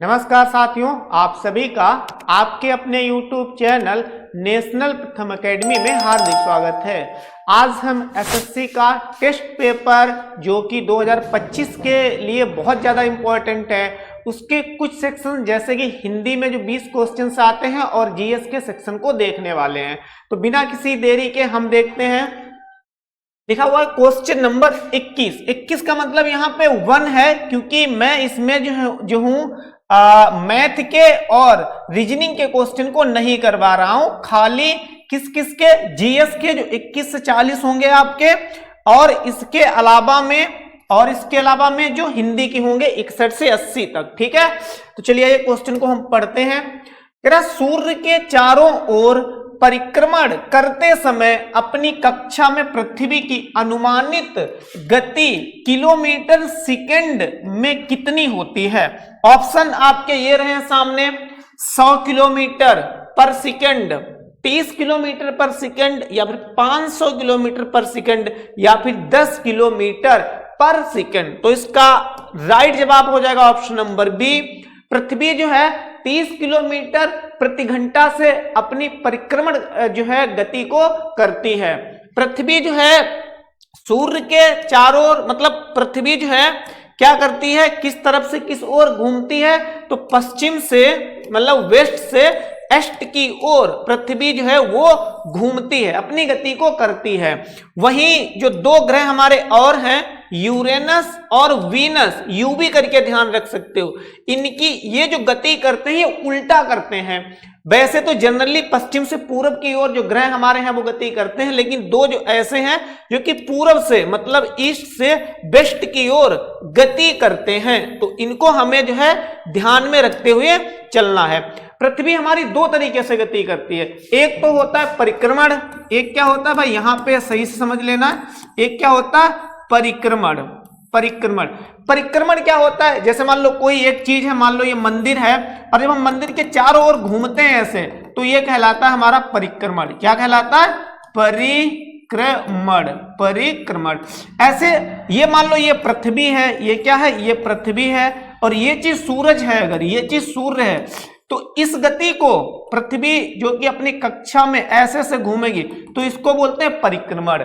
नमस्कार साथियों, आप सभी का आपके अपने YouTube चैनल नेशनल प्रथम एकेडमी में हार्दिक स्वागत है। आज हम एसएससी का टेस्ट पेपर जो कि 2025 के लिए बहुत ज़्यादा इम्पोर्टेंट है, उसके कुछ सेक्शन जैसे कि हिंदी में जो 20 क्वेश्चंस आते हैं और जीएस के सेक्शन को देखने वाले हैं। तो बिना किसी देरी के हम देखते हैं। लिखा हुआ है क्वेश्चन नंबर 21 का मतलब यहाँ पे 1 है, क्योंकि मैं इसमें जो हूँ मैथ के और रीजनिंग के क्वेश्चन को नहीं करवा रहा हूं, खाली किस किस के जीएस के जो 21 से 40 होंगे आपके, और इसके अलावा में जो हिंदी के होंगे 61 से 80 तक। ठीक है, तो चलिए ये क्वेश्चन को हम पढ़ते हैं। कह रहा सूर्य के चारों ओर परिक्रमण करते समय अपनी कक्षा में पृथ्वी की अनुमानित गति किलोमीटर सेकंड में कितनी होती है। ऑप्शन आपके ये रहे हैं सामने, 100 किलोमीटर पर सेकंड, 30 किलोमीटर पर सेकंड, या फिर 500 किलोमीटर पर सेकंड, या फिर 10 किलोमीटर पर सेकंड। तो इसका राइट जवाब हो जाएगा ऑप्शन नंबर बी। पृथ्वी जो है 30 किलोमीटर प्रति घंटा से अपनी परिक्रमण जो है गति को करती है। पृथ्वी जो है सूर्य के चारों ओर, मतलब पृथ्वी जो है क्या करती है, किस तरफ से किस ओर घूमती है, तो पश्चिम से मतलब वेस्ट से ईस्ट की ओर पृथ्वी जो है वो घूमती है, अपनी गति को करती है। वहीं जो दो ग्रह हमारे और हैं, यूरेनस और वीनस, यू भी करके ध्यान रख सकते हो, इनकी ये जो गति करते हैं उल्टा करते हैं। वैसे तो जनरली पश्चिम से पूरब की ओर जो ग्रह हमारे हैं वो गति करते हैं, लेकिन दो जो ऐसे हैं जो कि पूरब से मतलब ईस्ट से वेस्ट की ओर गति करते हैं, तो इनको हमें जो है ध्यान में रखते हुए चलना है। पृथ्वी हमारी दो तरीके से गति करती है, एक तो होता है परिक्रमण, एक क्या होता है भाई, यहां पे सही से समझ लेना, एक क्या होता है परिक्रमण। परिक्रमण क्या होता है, जैसे मान लो कोई एक चीज है, मान लो ये मंदिर है, और जब हम मंदिर के चारों ओर घूमते हैं ऐसे, तो ये कहलाता है हमारा परिक्रमण। क्या कहलाता है, परिक्रमण। ऐसे ये मान लो ये पृथ्वी है, ये क्या है, ये पृथ्वी है, और ये चीज सूरज है, अगर ये चीज सूर्य है, तो इस गति को पृथ्वी जो कि अपनी कक्षा में ऐसे से घूमेगी, तो इसको बोलते हैं परिक्रमण।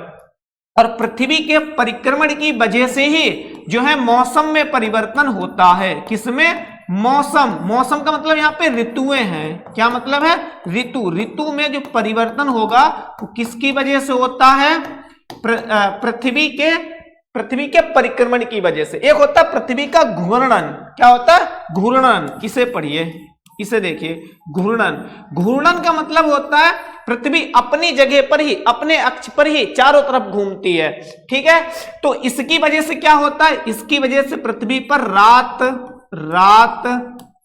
और पृथ्वी के परिक्रमण की वजह से ही जो है मौसम में परिवर्तन होता है। किसमें, मौसम का मतलब यहाँ पे ऋतुएं हैं। क्या मतलब है, ऋतु में जो परिवर्तन होगा वो किसकी वजह से होता है, पृथ्वी के परिक्रमण की वजह से। एक होता है पृथ्वी का घूर्णन। क्या होता है, घूर्णन, किसे पढ़िए, इसे देखिए, घूर्णन का मतलब होता है पृथ्वी अपनी जगह पर ही, अपने अक्ष पर ही चारों तरफ घूमती है। ठीक है, तो इसकी वजह से क्या होता है, इसकी वजह से पृथ्वी पर रात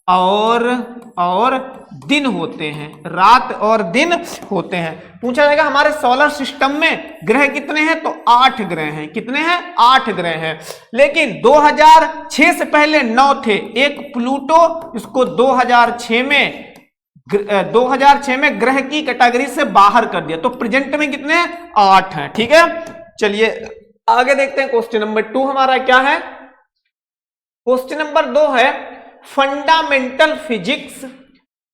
और दिन होते हैं, रात और दिन होते हैं। पूछा जाएगा हमारे सोलर सिस्टम में ग्रह कितने हैं, तो 8 ग्रह हैं। कितने हैं, 8 ग्रह हैं, लेकिन 2006 से पहले 9 थे। एक प्लूटो, इसको 2006 में ग्रह की कैटेगरी से बाहर कर दिया, तो प्रेजेंट में कितने हैं, 8 हैं। ठीक है, चलिए आगे देखते हैं। क्वेश्चन नंबर 2 हमारा क्या है, क्वेश्चन नंबर 2 है फंडामेंटल फिजिक्स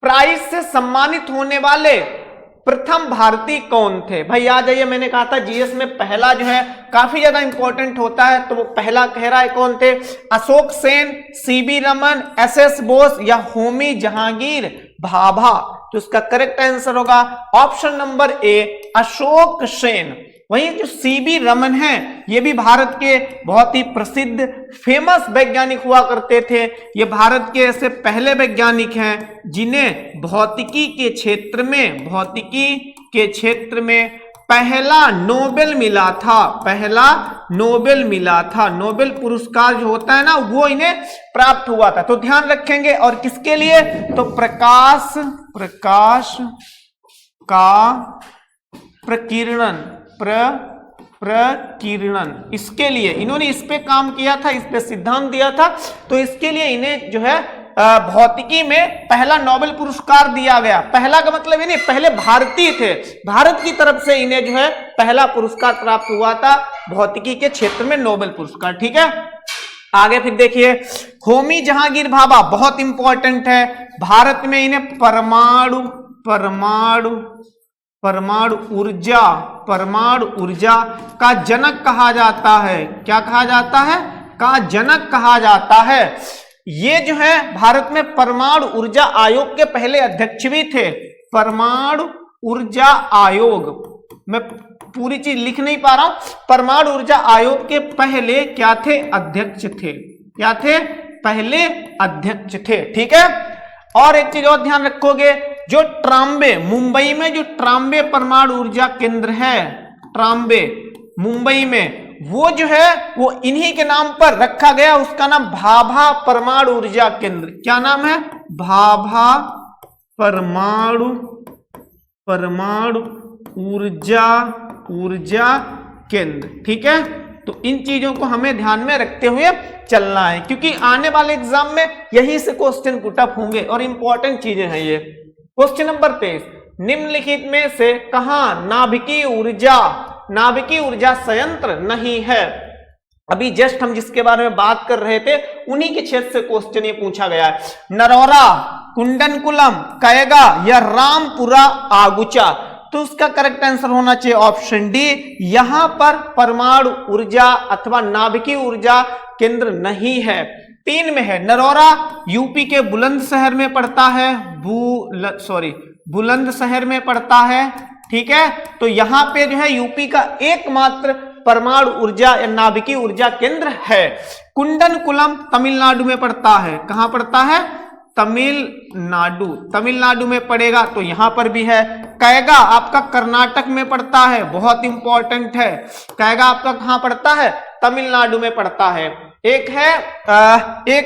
प्राइज से सम्मानित होने वाले प्रथम भारतीय कौन थे। भाई आ जाइए, मैंने कहा था जीएस में पहला जो है काफी ज्यादा इंपॉर्टेंट होता है, तो वो पहला कह रहा है कौन थे, अशोक सेन, सीबी रमन, एसएस बोस, या होमी जहांगीर भाभा। तो इसका करेक्ट आंसर होगा option number A, Ashok Sen. वहीं जो सीबी रमन हैं, ये भी भारत के बहुत ही प्रसिद्ध फेमस वैज्ञानिक हुआ करते थे। ये भारत के ऐसे पहले वैज्ञानिक हैं जिन्हें भौतिकी के क्षेत्र में पहला नोबेल मिला था। नोबेल पुरस्कार जो होता है ना, वो इन्हें प्राप्त हुआ था। तो ध्यान रखेंगे, और किसके लिए, तो प्रकाश का प्रकीर्णन, इसके लिए इन्होंने इस पे काम किया था, इस पे सिद्धांत दिया था, तो इसके लिए इन्हें जो है भौतिकी में पहला नोबेल पुरस्कार दिया गया। पहला का मतलब ये नहीं, पहले भारतीय थे, भारत की तरफ से इन्हें जो है पहला पुरस्कार प्राप्त हुआ था भौतिकी के क्षेत्र में, नोबेल पुरस्कार। ठीक है, आगे फिर देखिए, होमी जहांगीर भाभा बहुत इंपॉर्टेंट है। भारत में इन्हें परमाणु ऊर्जा का जनक कहा जाता है। क्या कहा जाता है? का जनक कहा जाता है। ये जो है भारत में परमाणु ऊर्जा आयोग के पहले अध्यक्ष भी थे। परमाणु ऊर्जा आयोग, मैं पूरी चीज लिख नहीं पा रहा हूं, परमाणु ऊर्जा आयोग के पहले क्या थे? अध्यक्ष थे। क्या थे? पहले अध्यक्ष थे। ठीक है। और एक चीज और ध्यान रखोगे, जो ट्राम्बे, मुंबई में जो ट्राम्बे परमाणु ऊर्जा केंद्र है, ट्राम्बे मुंबई में, वो जो है वो इन्हीं के नाम पर रखा गया। उसका नाम भाभा परमाणु ऊर्जा केंद्र। क्या नाम है? भाभा परमाणु ऊर्जा केंद्र। ठीक है। तो इन चीजों को हमें ध्यान में रखते हुए चलना है, क्योंकि आने वाले एग्जाम में यही से क्वेश्चन पुटअप होंगे और इंपॉर्टेंट चीजें हैं ये। क्वेश्चन नंबर 23, निम्नलिखित में से कहां नाभिकीय ऊर्जा संयंत्र नहीं है? अभी जस्ट हम जिसके बारे में बात कर रहे थे उन्हीं के क्षेत्र से क्वेश्चन ये पूछा गया है। नरौरा, कुंडनकुलम, कयगा या रामपुरा आगुचा। तो उसका करेक्ट आंसर होना चाहिए ऑप्शन डी। यहां पर परमाणु ऊर्जा अथवा नाभिकीय ऊर्जा केंद्र नहीं है। 3 में है नरौरा, यूपी के बुलंदशहर में पड़ता है। बुलंदशहर में पड़ता है। ठीक है। तो यहां पे जो है यूपी का एकमात्र परमाणु ऊर्जा या नाभिकीय ऊर्जा केंद्र है। कुंडनकुलम तमिलनाडु में पड़ता है। कहां पड़ता है? तमिलनाडु में पड़ेगा, तो यहां पर भी है। कैगा आपका कर्नाटक में पड़ता है, बहुत इंपॉर्टेंट है। कैगा आपका कहां पड़ता है? तमिलनाडु में पड़ता है। एक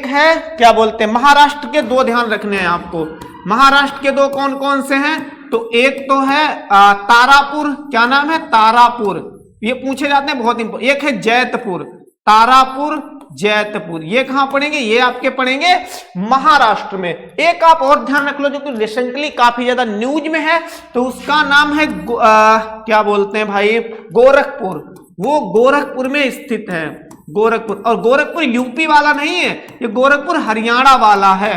है क्या बोलते हैं, महाराष्ट्र के 2 ध्यान रखने हैं आपको। महाराष्ट्र के 2 कौन कौन से हैं? तो एक तो है तारापुर। क्या नाम है? तारापुर। ये पूछे जाते हैं, बहुत इंपॉर्टेंट। एक है जैतपुर, तारापुर, जैतपुर। ये कहां पड़ेंगे? ये आपके पड़ेंगे महाराष्ट्र में। एक आप और ध्यान रख लो जो कि रिसेंटली काफी ज्यादा न्यूज में है, तो उसका नाम है क्या बोलते हैं भाई, गोरखपुर। वो गोरखपुर में स्थित है, गोरखपुर। और गोरखपुर यूपी वाला नहीं है, ये गोरखपुर हरियाणा वाला है।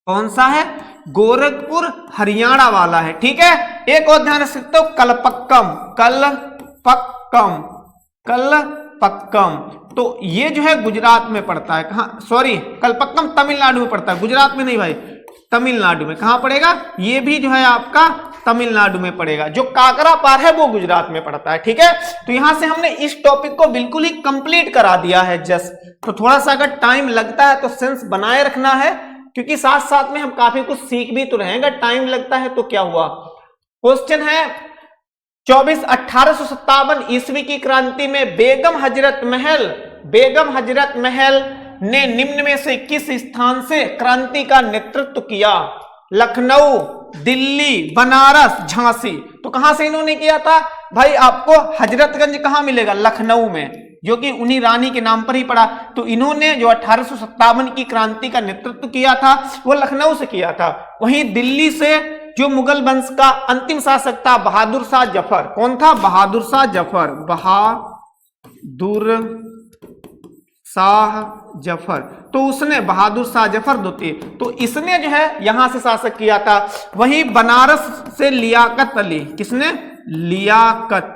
कौन सा है? गोरखपुर हरियाणा वाला है। ठीक है। एक और ध्यान रख सकते हो, कलपक्कम। तो ये जो है गुजरात में पड़ता है। कहां? सॉरी, कलपक्कम तमिलनाडु में पड़ता है, गुजरात में नहीं भाई, तमिलनाडु में। कहां पड़ेगा? ये भी जो है आपका तमिलनाडु में पड़ेगा। जो काकरा पार है वो गुजरात में पड़ता है। ठीक है। तो यहां से हमने इस टॉपिक को बिल्कुल ही कंप्लीट करा दिया है जस्ट। तो थोड़ा सा अगर टाइम लगता है तो सेंस बनाए रखना है, क्योंकि साथ साथ में हम काफी कुछ सीख भी तो रहेंगे। टाइम लगता है तो क्या हुआ। क्वेश्चन है 24, 1857 ईस्वी की क्रांति में बेगम हजरत महल ने निम्न में से किस स्थान से क्रांति का नेतृत्व किया? लखनऊ, दिल्ली, बनारस, झांसी। तो कहां से इन्होंने किया था भाई? आपको हजरतगंज कहां मिलेगा? लखनऊ में, जो कि उन्हीं रानी के नाम पर ही पड़ा। तो इन्होंने जो 1857 की क्रांति का नेतृत्व किया था वो लखनऊ से किया था। वहीं दिल्ली से जो मुगल वंश का अंतिम शासक था बहादुर शाह जफर। कौन था? बहादुर शाह जफर। तो उसने बहादुर शाह जफर द्वितीय, तो इसने जो है यहां से शासक किया था। वहीं बनारस से लियाकत अली। किसने? लियाकत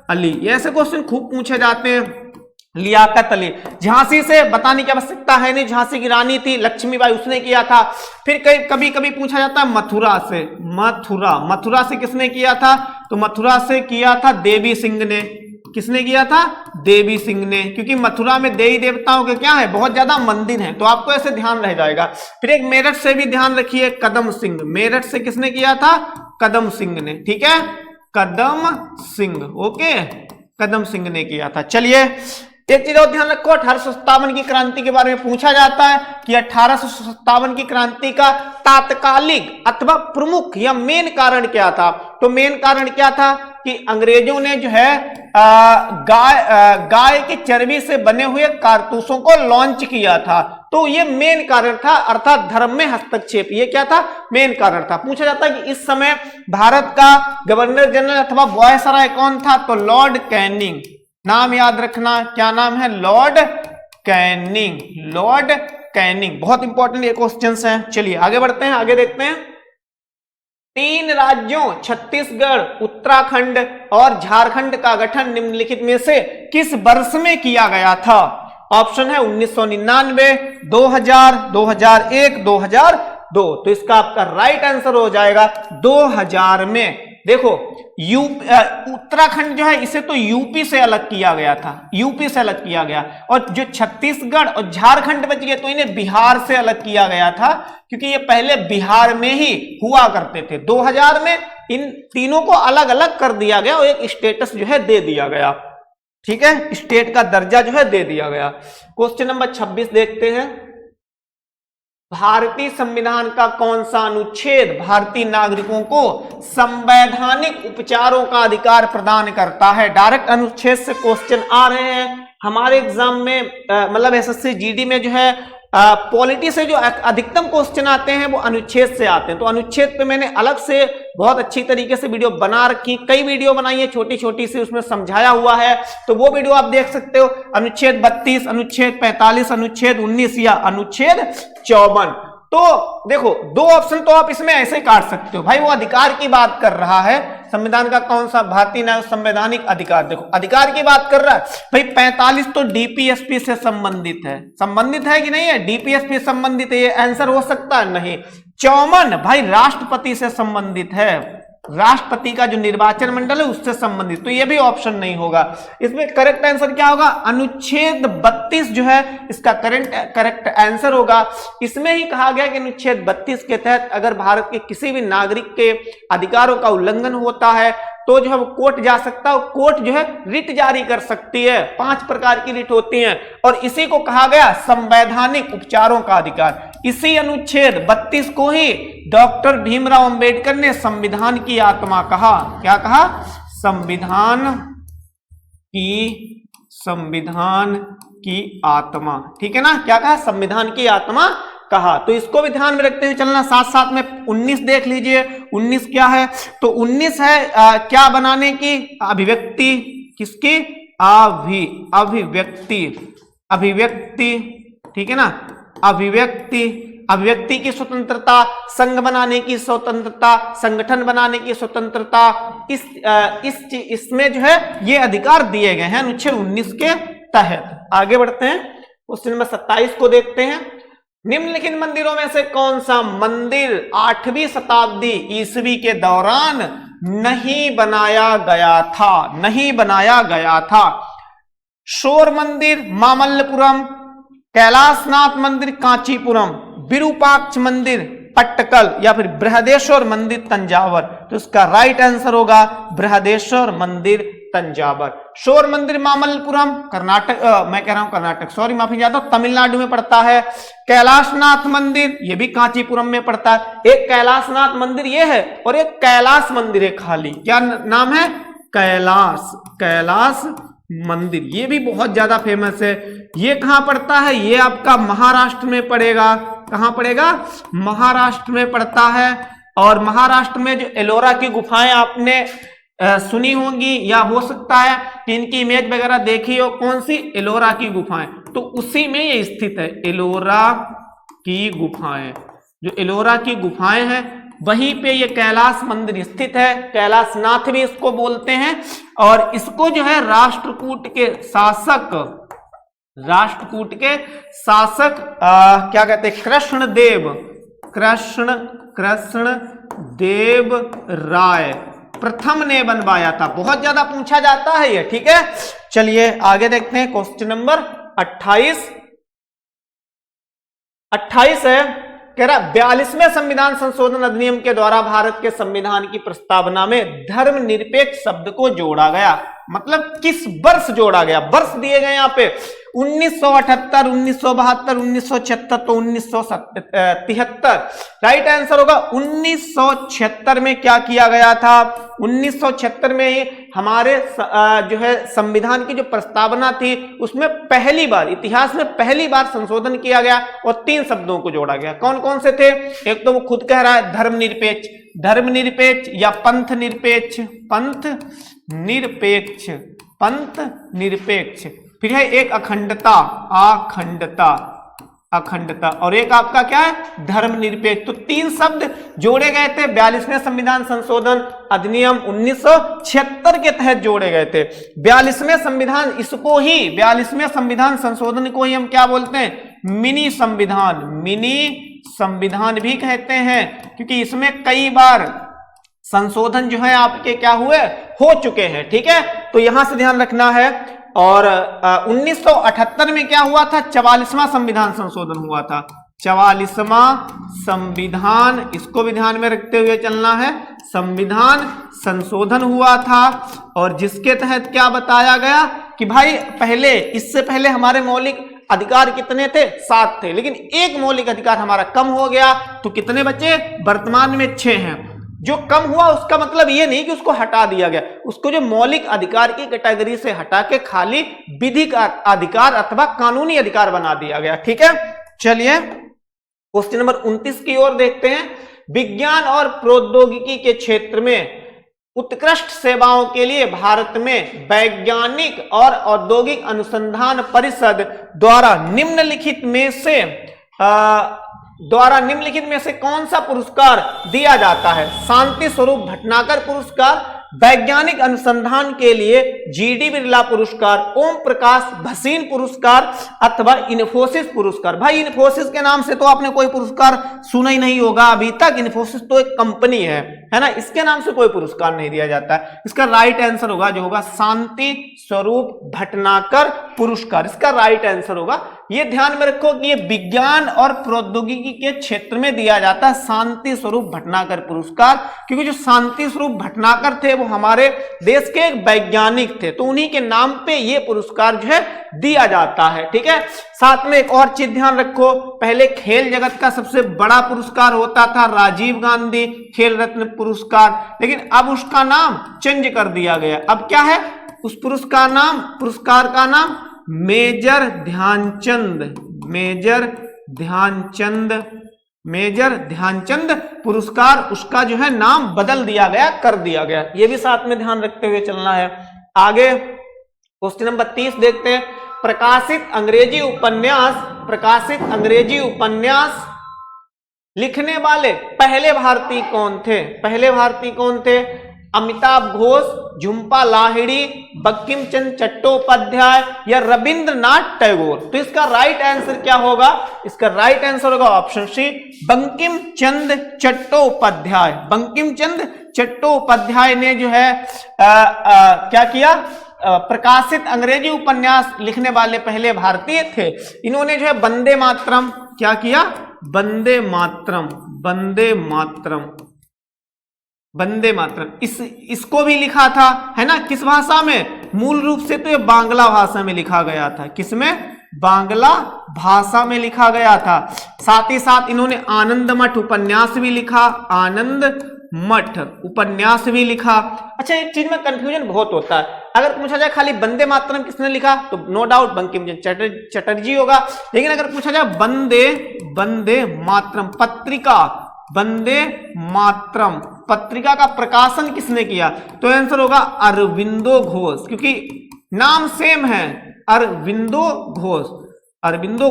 अली। ऐसे क्वेश्चन खूब पूछे जाते हैं। लियाकत अली। झांसी से बताने की आवश्यकता है नहीं, झांसी की रानी थी लक्ष्मीबाई, उसने किया था। फिर कभी कभी पूछा जाता है मथुरा से। मथुरा से किसने किया था? तो मथुरा से किया था देवी सिंह ने। किसने किया था? देवी सिंह ने, क्योंकि मथुरा में देवी देवताओं के क्या है, बहुत ज्यादा मंदिर हैं, तो आपको ऐसे ध्यान रह जाएगा। फिर एक मेरठ से भी ध्यान रखिए, कदम सिंह। मेरठ से किसने किया था? कदम सिंह ने। ठीक है, कदम सिंह। ओके, कदम सिंह ने किया था। चलिए एक चीज और ध्यान रखो, 1857 की क्रांति के बारे में पूछा जाता है कि 1857 की क्रांति का तात्कालिक अथवा प्रमुख या मेन कारण क्या था? तो मेन कारण क्या था कि अंग्रेजों ने जो है गाय की चर्बी से बने हुए कारतूसों को लॉन्च किया था। तो ये मेन कारण था, अर्थात धर्म में हस्तक्षेप। ये क्या था? मेन कारण था। पूछा जाता है कि इस समय भारत का गवर्नर जनरल अथवा वायसराय कौन था? तो लॉर्ड कैनिंग। नाम याद रखना, क्या नाम है? Lord Canning, Lord Canning. बहुत इंपॉर्टेंट ये क्वेश्चंस हैं। चलिए आगे बढ़ते हैं, आगे देखते हैं। 3 राज्यों छत्तीसगढ़, उत्तराखंड और झारखंड का गठन निम्नलिखित में से किस वर्ष में किया गया था? ऑप्शन है 1999, 2000, 2001, 2002। तो इसका आपका राइट आंसर हो जाएगा 2000 में। देखो उत्तराखंड जो है इसे तो यूपी से अलग किया गया था, यूपी से अलग किया गया, और जो छत्तीसगढ़ और झारखंड बच गए तो इन्हें बिहार से अलग किया गया था, क्योंकि ये पहले बिहार में ही हुआ करते थे। 2000 में इन तीनों को अलग अलग कर दिया गया और एक स्टेटस जो है दे दिया गया, ठीक है, स्टेट का दर्जा जो है दे दिया गया। क्वेश्चन नंबर 26 देखते हैं। भारतीय संविधान का कौन सा अनुच्छेद भारतीय नागरिकों को संवैधानिक उपचारों का अधिकार प्रदान करता है? डायरेक्ट अनुच्छेद से क्वेश्चन आ रहे हैं हमारे एग्जाम में, मतलब एसएससी जीडी में जो है पॉलिटी से जो अधिकतम क्वेश्चन आते हैं वो अनुच्छेद से आते हैं। तो अनुच्छेद पे मैंने अलग से बहुत अच्छी तरीके से वीडियो बना रखी, कई वीडियो बनाई है छोटी छोटी सी, उसमें समझाया हुआ है, तो वो वीडियो आप देख सकते हो। अनुच्छेद 32, अनुच्छेद 45, अनुच्छेद 19 या अनुच्छेद 54। तो देखो 2 ऑप्शन तो आप इसमें ऐसे काट सकते हो। भाई वो अधिकार की बात कर रहा है, संविधान का कौन सा भारतीय नागरिक संवैधानिक अधिकार, देखो अधिकार की बात कर रहा है। भाई 45 तो डीपीएसपी से संबंधित है, संबंधित है कि नहीं है? डीपीएसपी संबंधित है, ये आंसर हो सकता है नहीं। 54 भाई राष्ट्रपति से संबंधित है, राष्ट्रपति का जो निर्वाचन मंडल है उससे संबंधित, तो ये भी ऑप्शन नहीं होगा। इसमें करेक्ट आंसर क्या होगा? अनुच्छेद 32 जो है इसका करेक्ट आंसर होगा। इसमें ही कहा गया कि अनुच्छेद 32 के तहत अगर भारत के किसी भी नागरिक के अधिकारों का उल्लंघन होता है तो जो है वो कोर्ट जा सकता है, कोर्ट जो है रिट जारी कर सकती है। 5 प्रकार की रिट होती हैं और इसी को कहा गया संवैधानिक उपचारों का अधिकार। इसी अनुच्छेद 32 को ही डॉक्टर भीमराव अंबेडकर ने संविधान की आत्मा कहा। क्या कहा? संविधान की आत्मा, ठीक है ना? क्या कहा? संविधान की आत्मा कहा। तो इसको भी ध्यान में रखते हुए चलना। साथ साथ में 19 देख लीजिए। 19 क्या है? तो 19 है क्या बनाने की? अभिव्यक्ति, किसकी? अभिव्यक्ति, ठीक है ना? अभिव्यक्ति की स्वतंत्रता, संघ बनाने की स्वतंत्रता, संगठन बनाने की स्वतंत्रता, इसमें जो है ये अधिकार दिए गए हैं अनुच्छेद 19 के तहत। आगे बढ़ते हैं, क्वेश्चन नंबर 27 को देखते हैं। निम्नलिखित मंदिरों में से कौन सा मंदिर 8वीं शताब्दी ईसवी के दौरान नहीं बनाया गया था? शोर मंदिर मामल्लपुरम, कैलाशनाथ मंदिर कांचीपुरम, विरूपाक्ष मंदिर पट्टकल या फिर बृहदेश्वर मंदिर तंजावर। तो इसका राइट आंसर होगा बृहदेश्वर मंदिर तंजावर। शोर मंदिर मामल्लपुरम कर्नाटक, मैं कह रहा हूं कर्नाटक, सॉरी माफी चाहता हूं, तमिलनाडु में पड़ता है। कैलाशनाथ मंदिर ये भी कांचीपुरम में पड़ता है। एक कैलाशनाथ मंदिर ये है और एक कैलाश मंदिर है खाली। क्या नाम है? कैलाश मंदिर, ये भी बहुत ज्यादा फेमस है। ये कहां पड़ता है? ये आपका महाराष्ट्र में पड़ेगा। कहां पड़ेगा? महाराष्ट्र में पड़ता है। और महाराष्ट्र में जो एलोरा की गुफाएं आपने सुनी होंगी या हो सकता है कि इनकी इमेज वगैरह देखी हो। कौन सी? एलोरा की गुफाएं, तो उसी में ये स्थित है। एलोरा की गुफाएं, जो एलोरा की गुफाएं हैं वहीं पे ये कैलाश मंदिर स्थित है। कैलाशनाथ भी इसको बोलते हैं। और इसको जो है राष्ट्रकूट के शासक क्या कहते हैं? कृष्णदेव राय प्रथम ने बनवाया था। बहुत ज्यादा पूछा जाता है ये, ठीक है। चलिए आगे देखते हैं, क्वेश्चन नंबर 28 है, कह रहा 42वें संविधान संशोधन अधिनियम के द्वारा भारत के संविधान की प्रस्तावना में धर्मनिरपेक्ष शब्द को जोड़ा गया। मतलब किस वर्ष जोड़ा गया? वर्ष दिए गए यहाँ पे 1978, 1972, 1976 तो 1973। राइट आंसर होगा 1976 में क्या किया गया था? 1976 में ही हमारे जो है संविधान की जो प्रस्तावना थी उसमें पहली बार, इतिहास में पहली बार संशोधन किया गया और 3 शब्दों को जोड़ा गया। कौन कौन से थे? एक तो वो खुद कह रहा है धर्मनिरपेक्ष या पंथ निरपेक्ष। फिर है एक अखंडता, अखंडता, अखंडता, और एक आपका क्या है, धर्मनिरपेक्ष। तो 3 शब्द जोड़े गए थे 42वें संविधान संशोधन अधिनियम 1976 के तहत जोड़े गए थे। 42वें संविधान, इसको ही 42वें संविधान संशोधन को ही हम क्या बोलते हैं, मिनी संविधान, मिनी संविधान भी कहते हैं, क्योंकि इसमें कई बार संशोधन जो है आपके क्या हुए, हो चुके हैं। ठीक है, तो यहां से ध्यान रखना है। और 1978 में क्या हुआ था, 44वां संविधान संशोधन हुआ था, 44वां संविधान, इसको भी ध्यान में रखते हुए चलना है, संविधान संशोधन हुआ था। और जिसके तहत क्या बताया गया कि भाई पहले, इससे पहले हमारे मौलिक अधिकार कितने थे, 7 थे, लेकिन एक मौलिक अधिकार हमारा कम हो गया, तो कितने बचे, वर्तमान में 6 हैं। जो कम हुआ उसका मतलब ये नहीं कि उसको हटा दिया गया, उसको जो मौलिक अधिकार की कैटेगरी से हटा के खाली विधिक अधिकार अथवा कानूनी अधिकार बना दिया गया। ठीक है, चलिए क्वेश्चन नंबर 29 की ओर देखते हैं। विज्ञान और प्रौद्योगिकी के क्षेत्र में उत्कृष्ट सेवाओं के लिए भारत में वैज्ञानिक और औद्योगिक अनुसंधान परिषद द्वारा निम्नलिखित में से कौन सा पुरस्कार दिया जाता है? शांति स्वरूप भटनागर पुरस्कार, वैज्ञानिक अनुसंधान के लिए जीडी बिरला पुरस्कार, ओम प्रकाश भसीन पुरस्कार अथवा इन्फोसिस पुरस्कार। भाई इन्फोसिस के नाम से तो आपने कोई पुरस्कार सुना ही नहीं होगा अभी तक, इन्फोसिस तो एक कंपनी है ना, इसके नाम से कोई पुरस्कार नहीं दिया जाता है। इसका राइट आंसर होगा जो होगा शांति स्वरूप भटनागर पुरस्कार, इसका राइट आंसर होगा। ये ध्यान में रखो कि ये विज्ञान और प्रौद्योगिकी के क्षेत्र में दिया जाता है शांति स्वरूप भटनागर पुरस्कार, क्योंकि जो शांति स्वरूप भटनागर थे वो हमारे देश के एक वैज्ञानिक थे, तो उन्हीं के नाम पे ये पुरस्कार जो है दिया जाता है। ठीक है, साथ में एक और चीज ध्यान रखो, पहले खेल जगत का सबसे बड़ा पुरस्कार होता था राजीव गांधी खेल रत्न पुरस्कार, लेकिन अब उसका नाम चेंज कर दिया गया। अब क्या है उस पुरस्कार का नाम मेजर ध्यानचंद पुरस्कार, उसका जो है नाम बदल दिया गया, कर दिया गया। ये भी साथ में ध्यान रखते हुए चलना है। आगे क्वेश्चन नंबर 30 देखते हैं। प्रकाशित अंग्रेजी उपन्यास लिखने वाले पहले भारतीय कौन थे? अमिताभ घोष, झुंपा लाहिड़ी, बंकिम चंद्र चट्टोपाध्याय या रविंद्रनाथ टैगोर। तो इसका राइट आंसर क्या होगा? इसका राइट आंसर होगा ऑप्शन सी, बंकिम चंद्र चट्टोपाध्याय। बंकिम चंद्र चट्टोपाध्याय ने जो है क्या किया, प्रकाशित अंग्रेजी उपन्यास लिखने वाले पहले भारतीय थे। इन्होंने जो है वंदे मातरम क्या किया, वंदे मातरम इसको भी लिखा था, है ना, किस भाषा में? मूल रूप से तो ये बांग्ला भाषा में लिखा गया था। किसमें? बांग्ला भाषा में लिखा गया था। साथ ही साथ इन्होंने आनंद मठ उपन्यास भी लिखा, अच्छा एक चीज में कंफ्यूजन बहुत होता है, अगर पूछा जाए खाली वंदे मातरम किसने लिखा तो नो डाउट बंकिम चंद्र चटर्जी होगा, लेकिन अगर पूछा जाए वंदे मातरम पत्रिका का प्रकाशन किसने किया तो आंसर होगा अरविंदो घोष, क्योंकि नाम सेम है, अरविंदो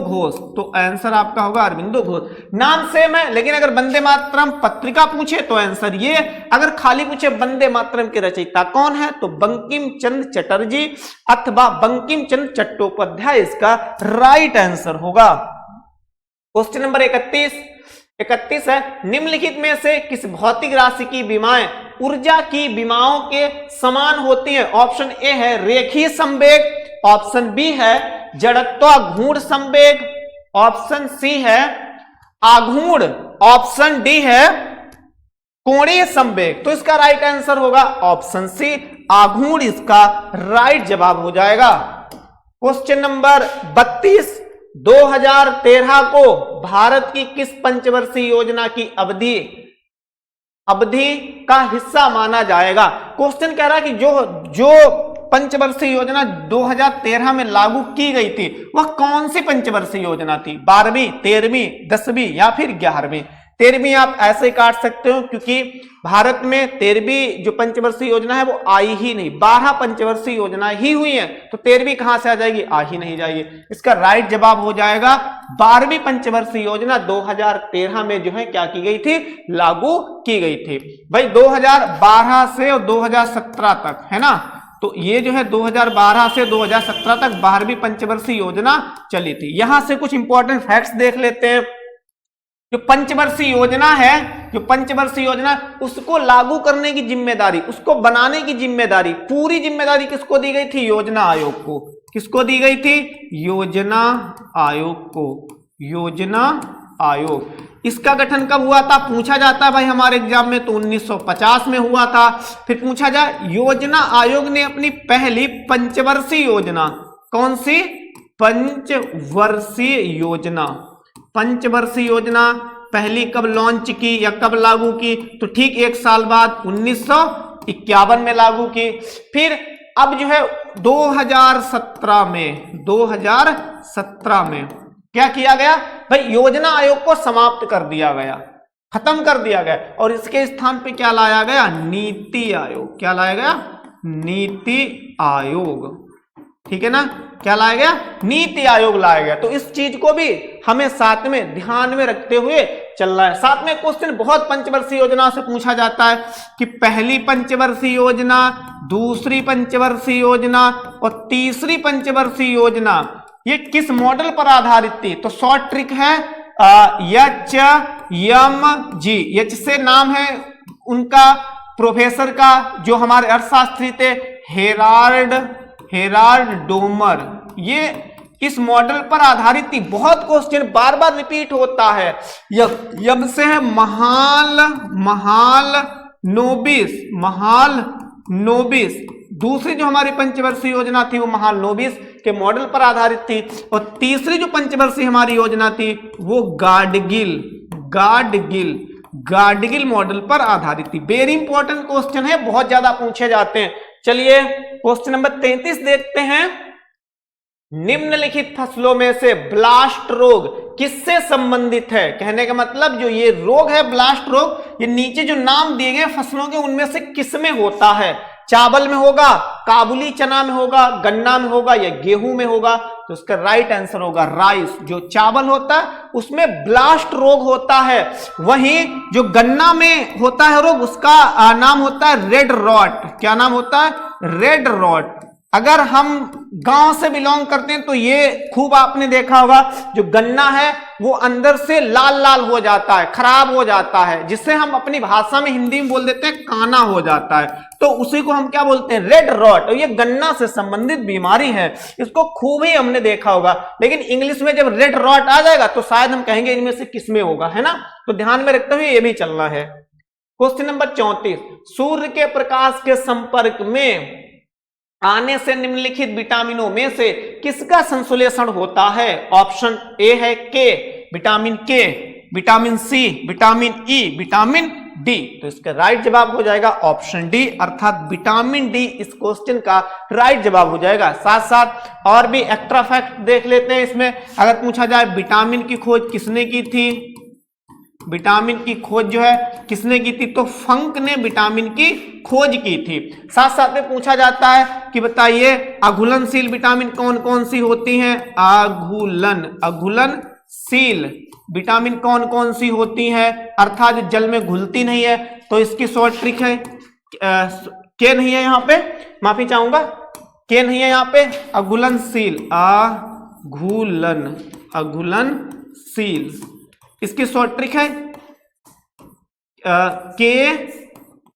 घोष, तो आंसर आपका होगा अरविंदो घोष। नाम सेम है, लेकिन अगर वंदे मातरम पत्रिका पूछे तो आंसर ये, अगर खाली पूछे वंदे मातरम के रचयिता कौन है तो बंकिम चंद्र चटर्जी अथवा बंकिम चंद्र चट्टोपाध्याय इसका राइट आंसर होगा। क्वेश्चन नंबर 31 है, निम्नलिखित में से किस भौतिक राशि की विमाएं ऊर्जा की विमाओं के समान होती हैं? ऑप्शन ए है रेखीय संवेग, ऑप्शन बी है जड़त्वाघूर्ण संवेग, ऑप्शन सी है आघूर्ण, ऑप्शन डी है कोणीय संवेग। तो इसका राइट आंसर होगा ऑप्शन सी, आघूर्ण इसका राइट जवाब हो जाएगा। क्वेश्चन नंबर 32, 2013 को भारत की किस पंचवर्षीय योजना की अवधि का हिस्सा माना जाएगा? क्वेश्चन कह रहा है कि जो पंचवर्षीय योजना 2013 में लागू की गई थी वह कौन सी पंचवर्षीय योजना थी? 12वीं, 13वीं, 10वीं या फिर 11वीं? 13वीं आप ऐसे काट सकते हो क्योंकि भारत में 13वीं जो पंचवर्षीय योजना है वो आई ही नहीं, 12 पंचवर्षीय योजना ही हुई है, तो 13वीं कहां से आ जाएगी, आ ही नहीं जाएगी। इसका राइट जवाब हो जाएगा 12वीं पंचवर्षीय योजना 2013 में जो है क्या की गई थी, लागू की गई थी। भाई 2012 से और 2017 तक है ना, तो ये जो है 2012 से 2017 तक 12वीं पंचवर्षीय योजना चली थी। यहां से कुछ इंपॉर्टेंट फैक्ट्स देख लेते हैं। जो पंचवर्षीय योजना है, जो पंचवर्षीय योजना, उसको लागू करने की जिम्मेदारी, उसको बनाने की जिम्मेदारी, पूरी जिम्मेदारी किसको दी गई थी, योजना आयोग को। किसको दी गई थी, योजना आयोग को, योजना आयोग। इसका गठन कब हुआ था, पूछा जाता है भाई हमारे एग्जाम में, तो 1950 में हुआ था। फिर पूछा जाए, योजना आयोग ने अपनी पहली पंचवर्षीय योजना, कौन सी, पंचवर्षीय योजना, पंचवर्षीय योजना पहली कब लॉन्च की या कब लागू की, तो ठीक 1 साल बाद 1951 में लागू की। फिर अब जो है 2017 में, 2017 में क्या किया गया भाई, योजना आयोग को समाप्त कर दिया गया, खत्म कर दिया गया, और इसके स्थान पे क्या लाया गया, नीति आयोग। क्या लाया गया, नीति आयोग, ठीक है ना, क्या लाया गया, नीति आयोग लाया गया। तो इस चीज को भी हमें साथ में ध्यान में रखते हुए चलना है। साथ में क्वेश्चन बहुत पंचवर्षीय योजना से पूछा जाता है कि पहली पंचवर्षीय योजना, दूसरी पंचवर्षीय योजना और तीसरी पंचवर्षीय योजना ये किस मॉडल पर आधारित थी, तो शॉर्ट ट्रिक है एच एम जी। एच से नाम है उनका प्रोफेसर का, जो हमारे अर्थशास्त्री थे, हेराल्ड डोमर। ये इस मॉडल पर आधारित थी। बहुत क्वेश्चन बार बार रिपीट होता है। यम से है महाल नोबिस। दूसरी जो हमारी पंचवर्षीय योजना थी वो महाल नोबिस के मॉडल पर आधारित थी, और तीसरी जो पंचवर्षीय हमारी योजना थी वो गाडगिल मॉडल पर आधारित थी। वेरी इंपॉर्टेंट क्वेश्चन है, बहुत ज्यादा पूछे जाते हैं। चलिए क्वेश्चन नंबर 33 देखते हैं। निम्नलिखित फसलों में से ब्लास्ट रोग किससे संबंधित है, कहने का मतलब जो ये रोग है ब्लास्ट रोग, ये नीचे जो नाम दिए गए फसलों के उनमें से किस में होता है, चावल में होगा, काबुली चना में होगा, गन्ना में होगा या गेहूं में होगा, तो इसका राइट आंसर होगा राइस। जो चावल होता है उसमें ब्लास्ट रोग होता है, वहीं जो गन्ना में होता है रोग उसका नाम होता है रेड रॉट। क्या नाम होता है, रेड रॉट। अगर हम गांव से बिलोंग करते हैं तो ये खूब आपने देखा होगा, जो गन्ना है वो अंदर से लाल लाल हो जाता है, खराब हो जाता है, जिससे हम अपनी भाषा में हिंदी में बोल देते हैं काना हो जाता है, तो उसी को हम क्या बोलते हैं, रेड रॉट। और ये गन्ना से संबंधित बीमारी है, इसको खूब ही हमने देखा होगा। लेकिन इंग्लिश में जब रेड रॉट आ जाएगा तो शायद हम कहेंगे इनमें से किसमें होगा, है ना, तो ध्यान में रखते हुए ये भी चलना है। क्वेश्चन नंबर 34, सूर्य के प्रकाश के संपर्क में आने से निम्नलिखित विटामिनों में से किसका संश्लेषण होता है। ऑप्शन ए है के, vitamin C, vitamin E, vitamin D. तो इसका राइट जवाब हो जाएगा ऑप्शन डी, अर्थात विटामिन डी इस क्वेश्चन का राइट जवाब हो जाएगा। साथ साथ और भी एक्स्ट्रा फैक्ट देख लेते हैं इसमें। अगर पूछा जाए विटामिन की खोज किसने की थी, विटामिन की खोज जो है किसने की थी, तो फंक ने विटामिन की खोज की थी। साथ साथ में पूछा जाता है कि बताइए अघुलनशील विटामिन कौन कौन सी होती हैं। अघुलनशील विटामिन कौन कौन सी होती हैं, अर्थात जो जल में घुलती नहीं है। तो इसकी शॉर्ट ट्रिक है, के नहीं है यहाँ पे, माफी चाहूंगा, के नहीं है यहाँ पे, अघुलनशील, अघुलनशील। इसकी शॉर्ट ट्रिक है के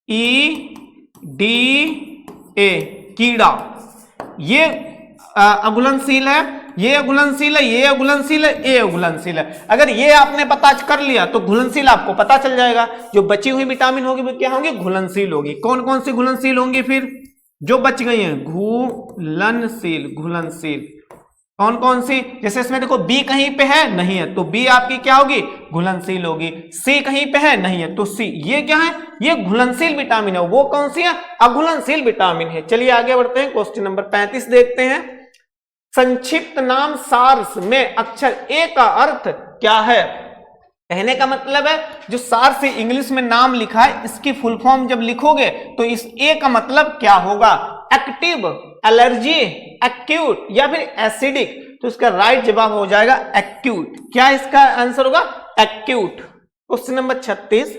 ई डी ए, कीड़ा। ये अघुलनशील है, ये अघुलनशील है, ये अघुलनशील है, ये अघुलनशील है। अगर ये आपने पता कर लिया तो घुलनशील आपको पता चल जाएगा। जो बची हुई विटामिन होगी वो क्या होंगी, घुलनशील होगी। कौन कौन सी घुलनशील होंगी फिर जो बच गई हैं, घुलनशील कौन कौन सी, जैसे इसमें देखो बी कहीं पे है नहीं है तो बी आपकी क्या होगी, घुलनशील होगी। सी कहीं पे है नहीं है तो सी, ये क्या है, ये घुलनशील विटामिन है। वो कौन सी है, अघुलनशील विटामिन है। चलिए आगे बढ़ते हैं, क्वेश्चन नंबर 35 देखते हैं। संक्षिप्त नाम सार्स में अक्षर ए का अर्थ क्या है। कहने का मतलब है जो सार से इंग्लिश में नाम लिखा है इसकी फुल फॉर्म जब लिखोगे तो इस ए का मतलब क्या होगा, एक्टिव, एलर्जी, एक्यूट या फिर एसिडिक। तो इसका राइट जवाब हो जाएगा एक्यूट। क्या इसका आंसर होगा, एक्यूट। क्वेश्चन नंबर 36,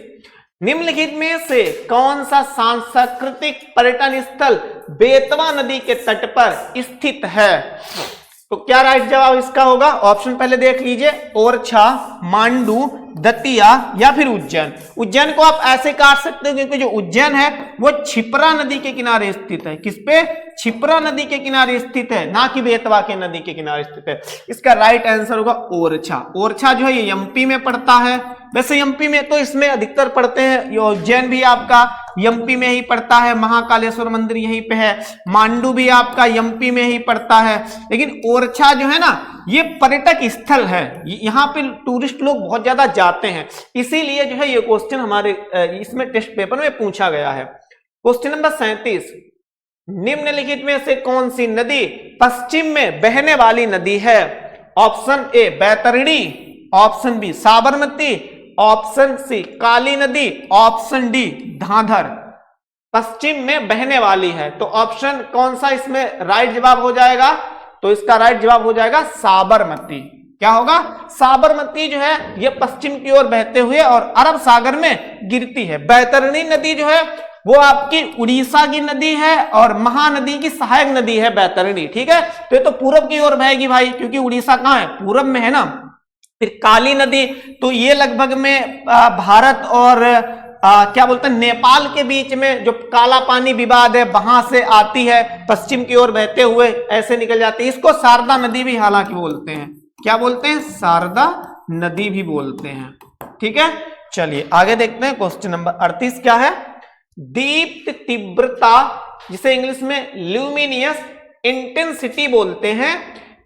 निम्नलिखित में से कौन सा सांस्कृतिक पर्यटन स्थल बेतवा नदी के तट पर स्थित है। तो क्या राइट जवाब इसका होगा, ऑप्शन पहले देख लीजिए, ओरछा, मांडू, दतिया या फिर उज्जैन। उज्जैन को आप ऐसे काट सकते हो क्योंकि जो उज्जैन है वो क्षिप्रा नदी के किनारे स्थित है। किस पे, क्षिप्रा नदी के किनारे स्थित है, ना कि बेतवा के नदी के किनारे स्थित है। इसका राइट आंसर होगा ओरछा। ओरछा जो है ये एमपी में पड़ता है। वैसे एमपी में तो इसमें अधिकतर पड़ते हैं, ये उज्जैन भी आपका एमपी में ही पड़ता है, महाकालेश्वर मंदिर यहीं पे है, मांडू भी आपका एमपी में ही पड़ता है। लेकिन ओरछा जो है ना ये पर्यटक स्थल है, यहाँ पे टूरिस्ट लोग बहुत ज्यादा जाते हैं, इसीलिए जो है ये क्वेश्चन हमारे इसमें टेस्ट पेपर में पूछा गया है। क्वेश्चन नंबर 37, निम्नलिखित में से कौन सी नदी पश्चिम में बहने वाली नदी है। Option A Baitarani, option B Sabarmati, option C Kali नदी, ऑप्शन डी धांधर। पश्चिम में बहने वाली है तो ऑप्शन कौन सा इसमें राइट जवाब हो जाएगा, तो इसका राइट जवाब हो जाएगा साबरमती। क्या होगा, साबरमती जो है ये पश्चिम की ओर बहते हुए और अरब सागर में गिरती है। बैतरणी नदी जो है वो आपकी उड़ीसा की नदी है और महानदी की सहायक नदी है बैतरणी, ठीक है। तो ये तो पूरब की ओर बहेगी भाई, क्योंकि उड़ीसा कहां है, पूरब में है ना। फिर काली नदी तो ये लगभग में भारत और क्या बोलते हैं नेपाल के बीच में जो काला पानी विवाद है वहां से आती है, पश्चिम की ओर बहते हुए ऐसे निकल जाती है। इसको शारदा नदी भी हालांकि बोलते हैं। क्या बोलते हैं, शारदा नदी भी बोलते हैं, ठीक है। चलिए आगे देखते हैं। क्वेश्चन नंबर 38 क्या है, दीप्त तीव्रता जिसे इंग्लिश में ल्यूमिनियस इंटेंसिटी बोलते हैं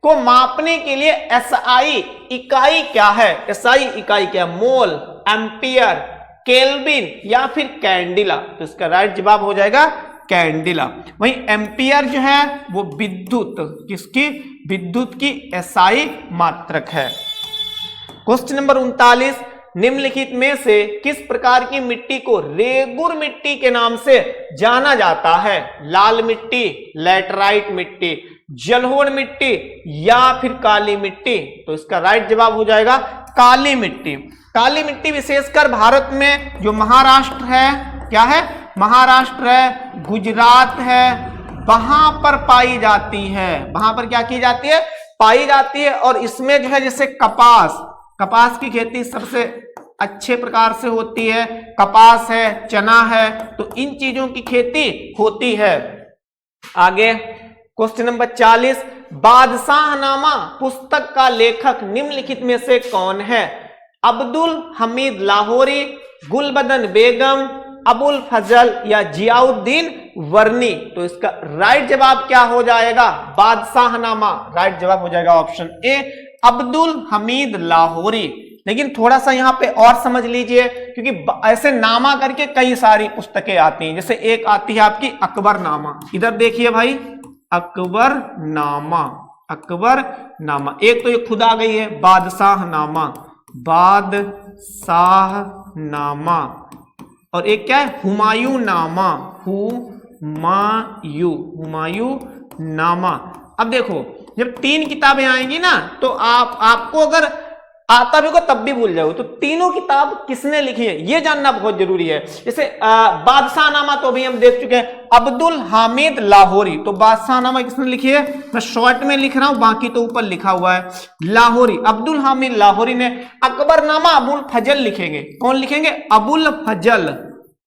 को मापने के लिए एसआई इकाई क्या है। एसआई इकाई क्या, मोल, एम्पियर, केल्विन या फिर कैंडिला। तो इसका राइट जवाब हो जाएगा कैंडिला। वहीं एम्पियर जो है वो विद्युत, किसकी, विद्युत की एसआई मात्रक है। क्वेश्चन नंबर 39, निम्नलिखित में से किस प्रकार की मिट्टी को रेगुर मिट्टी के नाम से जाना जाता है। लाल मिट्टी, लैटराइट मिट्टी, जलोढ़ मिट्टी या फिर काली मिट्टी। तो इसका राइट जवाब हो जाएगा काली मिट्टी। काली मिट्टी विशेषकर भारत में जो महाराष्ट्र है, क्या है, महाराष्ट्र है, गुजरात है, वहां पर पाई जाती है। वहां पर क्या की जाती है, पाई जाती है। और इसमें जो है जैसे कपास की खेती सबसे अच्छे प्रकार से होती है, कपास है, चना है, तो इन चीजों की खेती होती है। आगे क्वेश्चन नंबर 40, बादशाहनामा पुस्तक का लेखक निम्नलिखित में से कौन है। अब्दुल हमीद लाहौरी, गुलबदन बेगम, अबुल फजल या जियाउद्दीन वर्नी। तो इसका राइट जवाब क्या हो जाएगा, बादशाहनामा। राइट जवाब हो जाएगा ऑप्शन ए अब्दुल हमीद लाहौरी। लेकिन थोड़ा सा यहां पे और समझ लीजिए, क्योंकि ऐसे नामा करके कई सारी पुस्तकें आती हैं। जैसे एक आती है आपकी अकबरनामा, इधर देखिए भाई, अकबरनामा, अकबरनामा। एक तो ये खुद आ गई है बादशाहनामा, बादशाहनामा। और एक क्या है, हुमायूं नामा, हुमायूं नामा। अब देखो जब 3 किताबें आएंगी ना तो आपको अगर आता भी को तब भी भूल जाओगे। तो तीनों किताब किसने लिखी है ये जानना बहुत जरूरी है। जैसे बादशाहनामा तो अभी हम देख चुके हैं, अब्दुल हामिद लाहौरी। तो बादशाहनामा किसने लिखी है, मैं शॉर्ट में लिख रहा हूं, बाकी तो ऊपर लिखा हुआ है लाहौरी, अब्दुल हामिद लाहौरी ने। अकबरनामा अबुल फजल लिखेंगे। कौन लिखेंगे, अबुल फजल,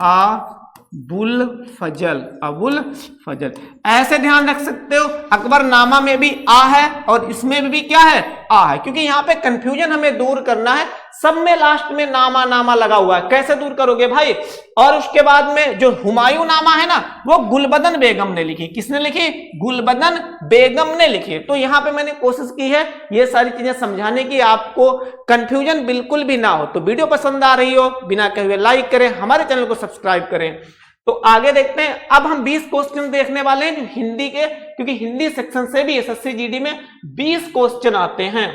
अबुल फजल, अबुल फजल। ऐसे ध्यान रख सकते हो, अकबरनामा में भी आ है और इसमें भी क्या है, आ है, क्योंकि यहां पे कंफ्यूजन हमें दूर करना है। सब में लास्ट में नामा नामा लगा हुआ है, कैसे दूर करोगे भाई। और उसके बाद में जो हुमायूं नामा है ना वो गुलबदन बेगम ने लिखी। किसने लिखी, गुलबदन बेगम ने लिखी। तो यहां पे मैंने कोशिश की है ये सारी चीजें समझाने की, आपको कंफ्यूजन बिल्कुल भी ना हो। तो वीडियो पसंद आ रही हो बिना कहे हुए लाइक करें, हमारे चैनल को सब्सक्राइब करें। तो आगे देखते हैं। अब हम 20 क्वेश्चन देखने वाले हैं जो हिंदी के, क्योंकि हिंदी सेक्शन से भी एसएससी जीडी में 20 क्वेश्चन आते हैं।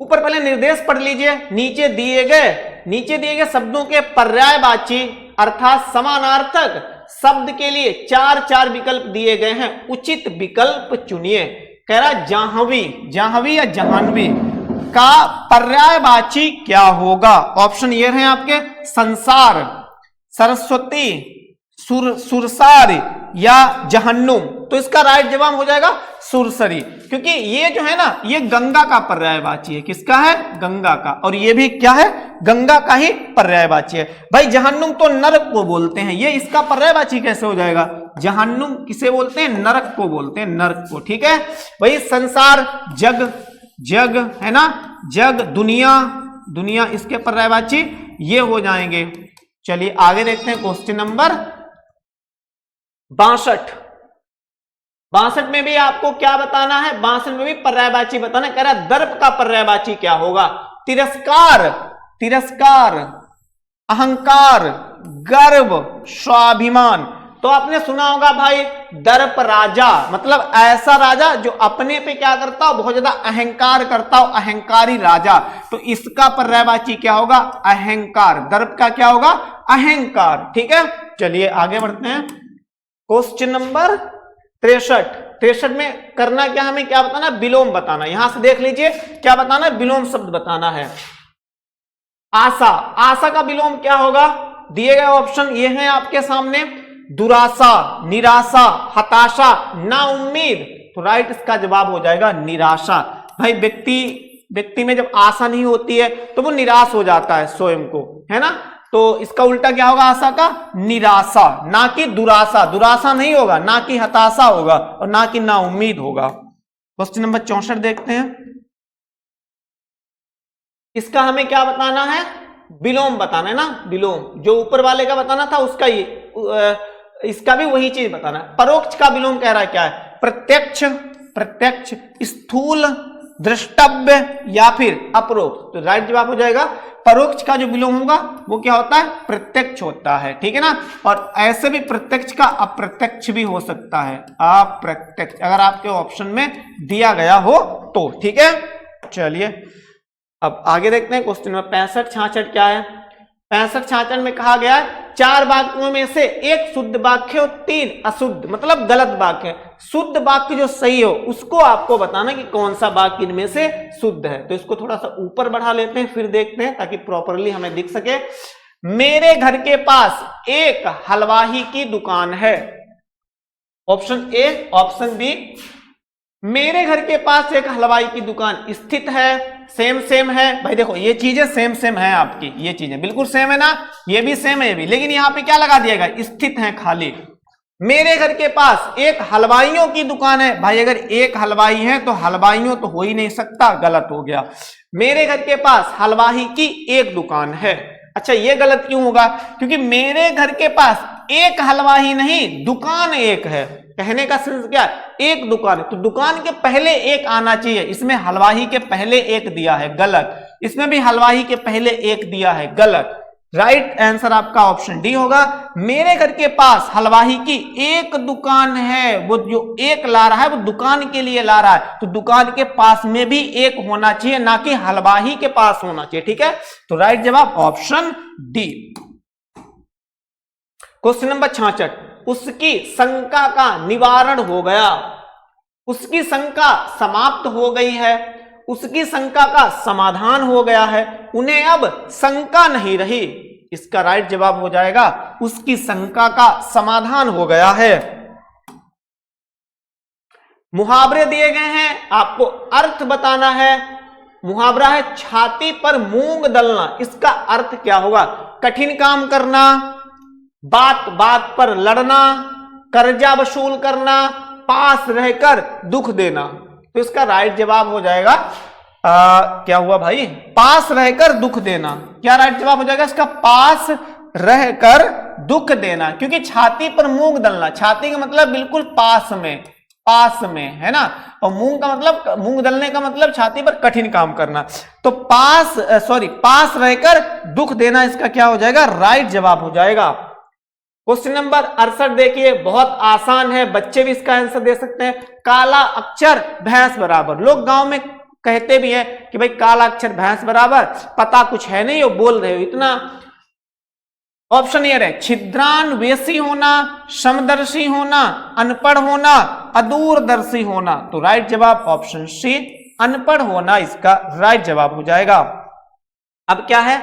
ऊपर पहले निर्देश पढ़ लीजिए। नीचे दिए गए शब्दों के पर्यायवाची अर्थात समानार्थक शब्द के लिए चार विकल्प दिए गए हैं, उचित विकल्प चुनिए। कह रहा जाह्नवी या जहानवी का पर्यायवाची क्या होगा? ऑप्शन ये हैं आपके, संसार, सरस्वती, सुरसार या जहन्नुम। तो इसका राइट जवाब हो जाएगा सुरसरी, क्योंकि ये जो है ना ये गंगा का पर्यायवाची है। किसका है? गंगा का। और ये भी क्या है? गंगा का ही पर्यायवाची है। भाई जहन्नुम तो नरक को बोलते हैं, ये इसका पर्यायवाची कैसे हो जाएगा? जहन्नुम किसे बोलते हैं? नरक को बोलते हैं, नरक को। ठीक है भाई। संसार जग है ना, जग, दुनिया इसके पर्यायवाची ये हो जाएंगे। चलिए आगे देखते हैं क्वेश्चन नंबर 62 में भी आपको क्या बताना है? 62 में भी पर्यायवाची बताना है। कह रहा दर्प का पर्यायवाची क्या होगा? तिरस्कार, अहंकार, गर्व, स्वाभिमान। तो आपने सुना होगा भाई दर्प राजा, मतलब ऐसा राजा जो अपने पे क्या करता हो? बहुत ज्यादा अहंकार करता हो, अहंकारी राजा। तो इसका पर्यायवाची क्या होगा? अहंकार। दर्प का क्या होगा? अहंकार। ठीक है, चलिए आगे बढ़ते हैं। क्वेश्चन नंबर 63 में करना क्या? हमें क्या बताना? विलोम बताना। यहां से देख लीजिए क्या बताना है? विलोम शब्द बताना है। आशा का विलोम क्या होगा? दिए गए ऑप्शन ये हैं आपके सामने, दुराशा, निराशा, हताशा, नाउम्मीद। तो राइट इसका जवाब हो जाएगा निराशा। भाई व्यक्ति में जब आशा नहीं होती है तो वो निराश हो जाता है स्वयं को, है ना। तो इसका उल्टा क्या होगा? आशा का? निराशा, ना कि दुराशा। दुराशा नहीं होगा, ना कि हताशा होगा, और ना कि नाउम्मीद होगा। क्वेश्चन नंबर 64 देखते हैं। इसका हमें क्या बताना है? विलोम बताना है ना, विलोम। जो ऊपर वाले का बताना था उसका इसका भी वही चीज बताना है। परोक्ष का विलोम कह रहा है क्या है? प्रत्यक्ष, स्थूल, दृष्टव्य या फिर अपरोक्ष। तो राइट जवाब हो जाएगा परोक्ष का जो विलोम होगा वो क्या होता है? प्रत्यक्ष होता है। ठीक है ना। और ऐसे भी प्रत्यक्ष का अप्रत्यक्ष भी हो सकता है, अप्रत्यक्ष, अगर आपके ऑप्शन में दिया गया हो तो। ठीक है, चलिए अब आगे देखते हैं। क्वेश्चन नंबर 65-66 क्या है? 65-66 में कहा गया है 4 वाक्यों में से एक शुद्ध वाक्य और 3 अशुद्ध, मतलब गलत वाक्य है। शुद्ध वाक्य जो सही हो उसको आपको बताना कि कौन सा वाक्य इनमें से शुद्ध है। तो इसको थोड़ा सा ऊपर बढ़ा लेते हैं, फिर देखते हैं ताकि प्रॉपरली हमें दिख सके। मेरे घर के पास एक हलवाई की दुकान है। Option A, option B. मेरे घर के पास एक हलवाई की दुकान स्थित है, सेम है। भाई देखो ये चीजें सेम है आपकी, ये चीजें बिल्कुल सेम है ना, ये भी सेम है ये भी, लेकिन यहां पे क्या लगा दिया गया? स्थित है खाली। मेरे घर के पास एक हलवाइयों की दुकान है। भाई अगर एक हलवाई है तो हलवाइयों तो हो ही नहीं सकता, गलत हो गया। मेरे घर के पास हलवाई की एक दुकान है। अच्छा ये गलत क्यों होगा? क्योंकि मेरे घर के पास एक हलवाई नहीं, दुकान एक है। कहने का सेंस क्या? एक दुकान है तो दुकान के पहले एक आना चाहिए। इसमें हलवाई के पहले एक दिया है, गलत। इसमें भी हलवाई के पहले एक दिया है, गलत। राइट आंसर आपका ऑप्शन डी होगा। मेरे घर के पास हलवाई की एक दुकान है, वो जो एक ला रहा है वो दुकान के लिए ला रहा है, तो दुकान के पास में भी एक होना चाहिए, ना कि हलवाई के पास होना चाहिए। ठीक है, तो राइट जवाब ऑप्शन डी। क्वेश्चन नंबर 66, उसकी शंका का निवारण हो गया। उसकी शंका समाप्त हो गई है, उसकी शंका का समाधान हो गया है, उन्हें अब शंका नहीं रही। इसका राइट जवाब हो जाएगा उसकी शंका का समाधान हो गया है। मुहावरे दिए गए हैं, आपको अर्थ बताना है। मुहावरा है छाती पर मूंग दलना, इसका अर्थ क्या होगा? कठिन काम करना, बात बात पर लड़ना, कर्जा वसूल करना, पास रहकर दुख देना। तो इसका राइट जवाब हो जाएगा क्या हुआ भाई? पास रहकर दुख देना। क्या राइट जवाब हो जाएगा इसका? पास रहकर दुख देना। क्योंकि छाती पर मूंग दलना, छाती का मतलब बिल्कुल पास में है ना, और मूंग का मतलब, मूंग दलने का मतलब छाती पर कठिन काम करना। तो पास रहकर दुख देना, इसका क्या हो जाएगा? राइट जवाब हो जाएगा। क्वेश्चन नंबर 68 देखिए, बहुत आसान है, बच्चे भी इसका आंसर दे सकते हैं। काला अक्षर भैंस बराबर। लोग गांव में कहते भी हैं कि भाई कालाक्षर भैंस बराबर, पता कुछ है नहीं, वो बोल रहे हो इतना। ऑप्शन ए है छिद्रान्वेषी होना, समदर्शी होना, अनपढ़ होना, अदूरदर्शी होना। तो राइट जवाब ऑप्शन सी अनपढ़ होना इसका राइट जवाब हो जाएगा। अब क्या है,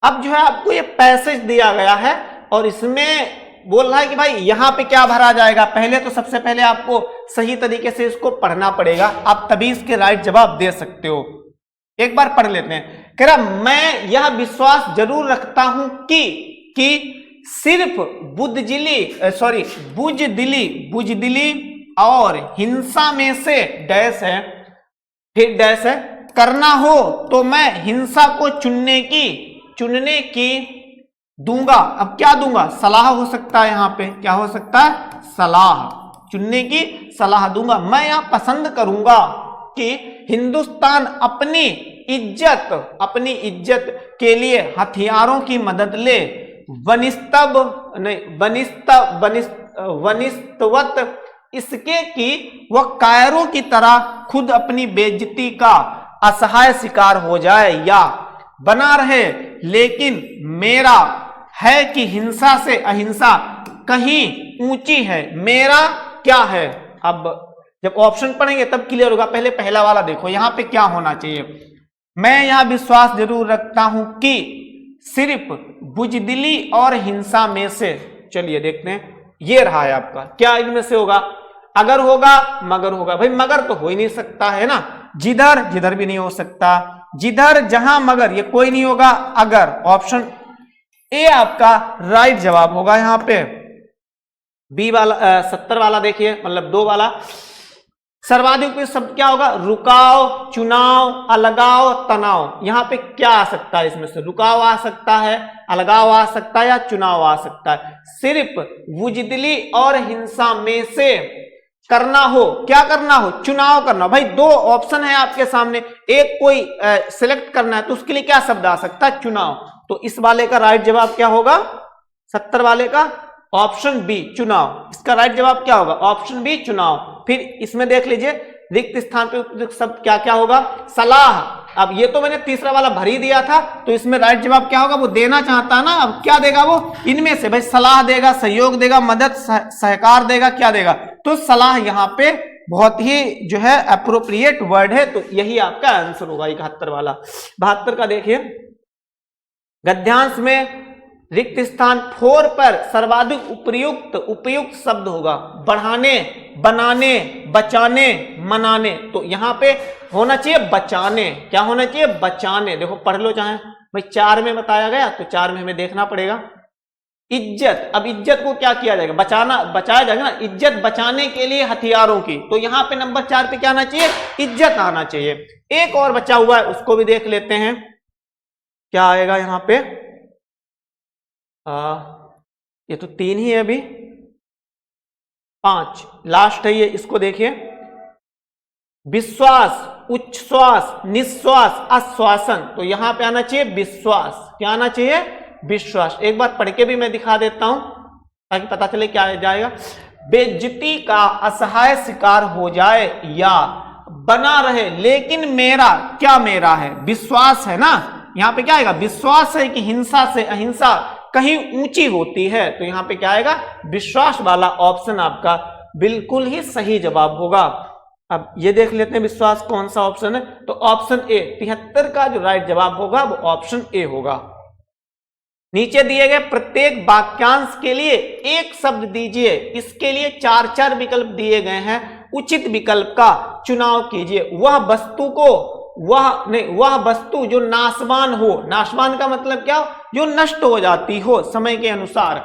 अब जो है आपको ये पैसेज दिया गया है और इसमें बोल रहा है कि भाई यहां पे क्या भरा जाएगा। पहले तो सबसे पहले आपको सही तरीके से इसको पढ़ना पड़ेगा, आप तभी इसके राइट जवाब दे सकते हो। एक बार पढ़ लेते हैं। कह रहा मैं यह विश्वास जरूर रखता हूं कि सिर्फ बुजदिली और हिंसा में से डैश है, फिर डैश है, करना हो तो मैं हिंसा को चुनने की दूंगा। अब क्या दूंगा, सलाह हो सकता है, यहां पे क्या हो सकता है, सलाह, चुनने की सलाह दूंगा। मैं यहां पसंद करूंगा कि हिंदुस्तान अपनी इज्जत के लिए हथियारों की मदद ले, वनिस्तवत इसके कि वह कायरों की तरह खुद अपनी बेइज्जती का असहाय शिकार हो जाए या बना रहे, लेकिन मेरा है कि हिंसा से अहिंसा कहीं ऊंची है। मेरा क्या है, अब जब ऑप्शन पढ़ेंगे तब क्लियर होगा। पहले पहला वाला देखो, यहां पे क्या होना चाहिए। मैं यह विश्वास जरूर रखता हूं कि सिर्फ बुजदिली और हिंसा में से, चलिए देखते हैं, ये रहा है आपका, क्या इनमें से होगा, अगर होगा मगर होगा। भाई मगर तो हो ही नहीं सकता है ना, जिधर भी नहीं हो सकता, जिधर जहां मगर ये कोई नहीं होगा। अगर ऑप्शन ए आपका राइट जवाब होगा। यहां पे बी वाला 70 वाला देखिए, मतलब 2 वाला सर्वाधिक उपयुक्त शब्द क्या होगा, रुकाव, चुनाव, अलगाव, तनाव। यहां पे क्या आ सकता है, इसमें से रुकाव आ सकता है, अलगाव आ सकता है या चुनाव आ सकता है। सिर्फ बुजदिली और हिंसा में से करना हो, क्या करना हो, चुनाव करना। भाई 2 ऑप्शन है आपके सामने, एक कोई सिलेक्ट करना है तो उसके लिए क्या शब्द आ सकता है, चुनाव। तो इस वाले का राइट जवाब क्या होगा, 70 वाले का ऑप्शन बी चुनाव। इसका राइट जवाब क्या होगा, ऑप्शन बी चुनाव। फिर इसमें देख लीजिए रिक्त स्थान पे उपयुक्त शब्द क्या क्या होगा, सलाह। अब ये तो मैंने तीसरा वाला भर ही दिया था, तो इसमें राइट जवाब क्या होगा, वो देना चाहता ना, अब क्या देगा वो, इनमें से भाई सलाह देगा, सहयोग देगा, मदद सहकार देगा, क्या देगा, तो सलाह यहाँ पे बहुत ही जो है अप्रोप्रिएट वर्ड है, तो यही आपका आंसर होगा 71 वाला। 72 का देखिए, गद्यांश में रिक्त स्थान 4 पर सर्वाधिक उपयुक्त शब्द होगा बढ़ाने, बनाने, बचाने, मनाने। तो यहां पे होना चाहिए बचाने, क्या होना चाहिए, बचाने। देखो पढ़ लो चाहे, भाई 4 में बताया गया तो 4 में हमें देखना पड़ेगा। इज्जत, अब इज्जत को क्या किया जाएगा, बचाया जाएगा ना, इज्जत बचाने के लिए हथियारों की। तो यहां पे नंबर 4 पे क्या आना चाहिए, इज्जत आना चाहिए। एक और बचा हुआ है, उसको भी देख लेते हैं, क्या आएगा यहां पे, ये तो 3 ही है, अभी 5 लास्ट है ये, इसको देखिए। विश्वास, उच्छ्वास, निश्वास, आश्वासन। तो यहां पे आना चाहिए विश्वास, क्या आना चाहिए, विश्वास। एक बार पढ़ के भी मैं दिखा देता हूं ताकि पता चले क्या जाएगा। बेइज्जती का असहाय शिकार हो जाए या बना रहे, लेकिन मेरा, क्या मेरा है, विश्वास है ना। यहां पे क्या आएगा, विश्वास है कि हिंसा से अहिंसा कहीं ऊंची होती है। तो यहां पे क्या आएगा, विश्वास वाला ऑप्शन आपका बिल्कुल ही सही जवाब होगा। अब ये देख लेते हैं विश्वास कौन सा ऑप्शन है, तो ऑप्शन ए 73 का जो राइट जवाब होगा वो ऑप्शन ए होगा। नीचे दिए गए प्रत्येक वाक्यांश के लिए एक शब्द दीजिए, इसके लिए 4 विकल्प दिए गए हैं। उचित विकल्प का चुनाव कीजिए। वह वस्तु जो नाशवान हो, नाशवान का मतलब क्या, जो नष्ट हो जाती हो समय के अनुसार,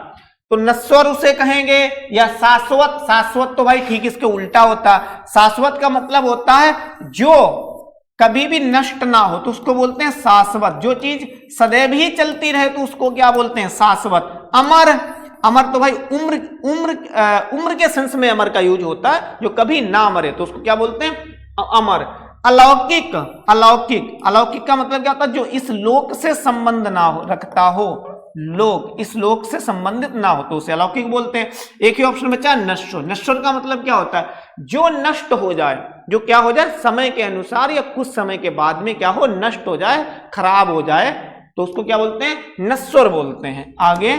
तो नश्वर उसे कहेंगे या शाश्वत। शाश्वत तो भाई ठीक इसके उल्टा होता है, शाश्वत का मतलब होता है जो कभी भी नष्ट ना हो, तो उसको बोलते हैं शाश्वत। जो चीज सदैव ही चलती रहे तो उसको क्या बोलते हैं, शाश्वत। अमर, अमर तो भाई उम्र के सेंस में अमर का यूज होता है, जो कभी ना मरे तो उसको क्या बोलते हैं, अमर। अलौकिक का मतलब क्या होता है, जो इस लोक से संबंध ना हो रखता हो, लोक, इस लोक से संबंधित ना हो तो उसे अलौकिक बोलते हैं। एक ही ऑप्शन बचा नश्वर। नश्वर का मतलब क्या होता है? जो नष्ट हो जाए, जो क्या हो जाए, समय के अनुसार या कुछ समय के बाद में क्या हो, नष्ट हो जाए, खराब हो जाए, तो उसको क्या बोलते हैं? नश्वर बोलते हैं। आगे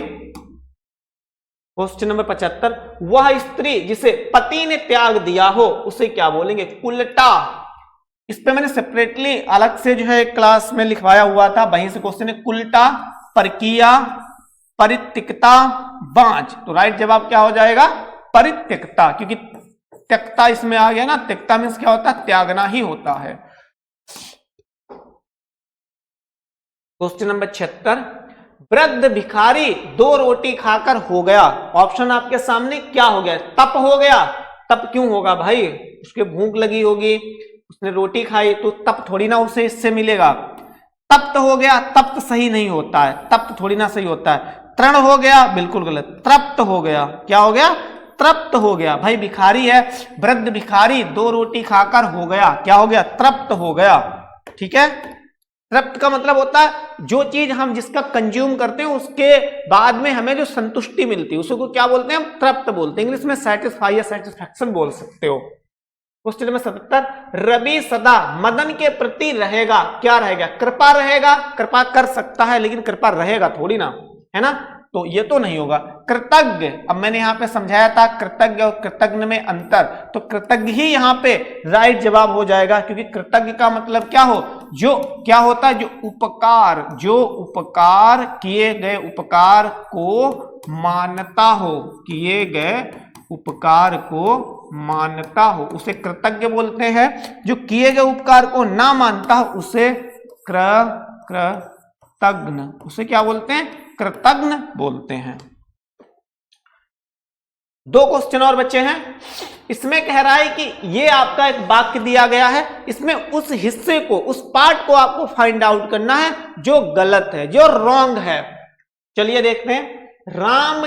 क्वेश्चन नंबर 75, वह स्त्री जिसे पति ने त्याग दिया हो उसे क्या बोलेंगे? कुलटा। इस पे मैंने सेपरेटली अलग से जो है क्लास में लिखवाया हुआ था, वहीं से क्वेश्चन है। कुलटा, परकीया, परित्यक्ता, बांझ। तो राइट जवाब क्या हो जाएगा? परित्यक्ता, क्योंकि त्यक्ता इसमें आ गया ना। त्यक्ता मीन्स क्या होता है? त्यागना ही होता है। क्वेश्चन नंबर 76, वृद्ध भिखारी 2 रोटी खाकर हो गया। ऑप्शन आपके सामने, क्या हो गया? तप हो गया। तप क्यों होगा भाई? उसके भूख लगी होगी, उसने रोटी खाई, तो तप थोड़ी ना उसे इससे मिलेगा। तप्त हो गया, तप्त सही नहीं होता है, तप्त थोड़ी ना सही होता है। तृण हो गया, बिल्कुल गलत। तृप्त हो गया, क्या हो गया? तृप्त हो गया। भाई भिखारी है, वृद्ध भिखारी 2 रोटी खाकर हो गया, क्या हो गया? तृप्त हो गया। ठीक है। तृप्त का मतलब होता है जो चीज हम जिसका कंज्यूम करते हैं उसके बाद में हमें जो संतुष्टि मिलती है उसको क्या बोलते हैं? हम तृप्त बोलते हैं। इंग्लिश में सेटिस्फाई या सेटिस्फैक्शन बोल सकते हो। क्वेश्चन नंबर 77, रवि सदा मदन के प्रति रहेगा, क्या रहेगा? कृपा रहेगा। कृपा कर सकता है लेकिन कृपा रहेगा थोड़ी ना, है ना, तो ये तो नहीं होगा। कृतज्ञ, अब मैंने यहां पे समझाया था कृतज्ञ और कृतज्ञ में अंतर, तो कृतज्ञ ही यहां पे राइट जवाब हो जाएगा, क्योंकि कृतज्ञ का मतलब क्या हो, जो क्या होता है, जो उपकार किए गए उपकार को मानता हो, किए गए उपकार को मानता हो उसे कृतज्ञ बोलते हैं। जो किए गए उपकार को ना मानता हो उसे कृतज्ञ, उसे क्या बोलते हैं? कृतज्ञ बोलते हैं। 2 क्वेश्चन और बचे हैं। इसमें कह रहा है कि ये आपका एक वाक्य दिया गया है, इसमें उस हिस्से को, उस पार्ट को आपको फाइंड आउट करना है जो गलत है, जो रॉन्ग है। चलिए देखते हैं। राम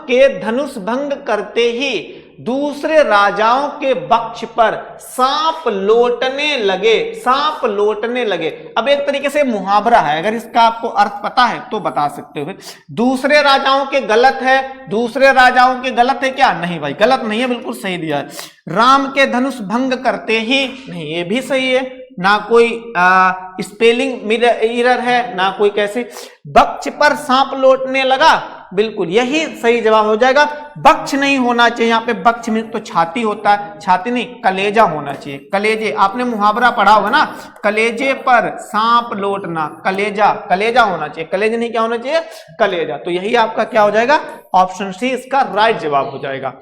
के धनुष भंग करते ही दूसरे राजाओं के वक्ष पर सांप लौटने लगे। अब एक तरीके से मुहावरा है, अगर इसका आपको अर्थ पता है तो बता सकते हो। दूसरे राजाओं के गलत है, दूसरे राजाओं के गलत है क्या? नहीं भाई, गलत नहीं है, बिल्कुल सही दिया है। राम के धनुष भंग करते ही, नहीं, ये भी सही है, ना कोई स्पेलिंग एरर है, ना कोई कैसे। वक्ष पर सांप लौटने लगा, बिल्कुल यही सही जवाब हो जाएगा। वक्ष नहीं होना चाहिए यहाँ पे, वक्ष में तो छाती होता है, छाती नहीं, कलेजा होना चाहिए। कलेजे, आपने मुहावरा पढ़ा होगा ना, कलेजे पर सांप लौटना, कलेजा होना चाहिए, कलेजे नहीं, क्या होना चाहिए? कलेजा। तो यही आपका क्या हो जाएगा? ऑप्शन सी इसका राइट जवाब हो जाएगा।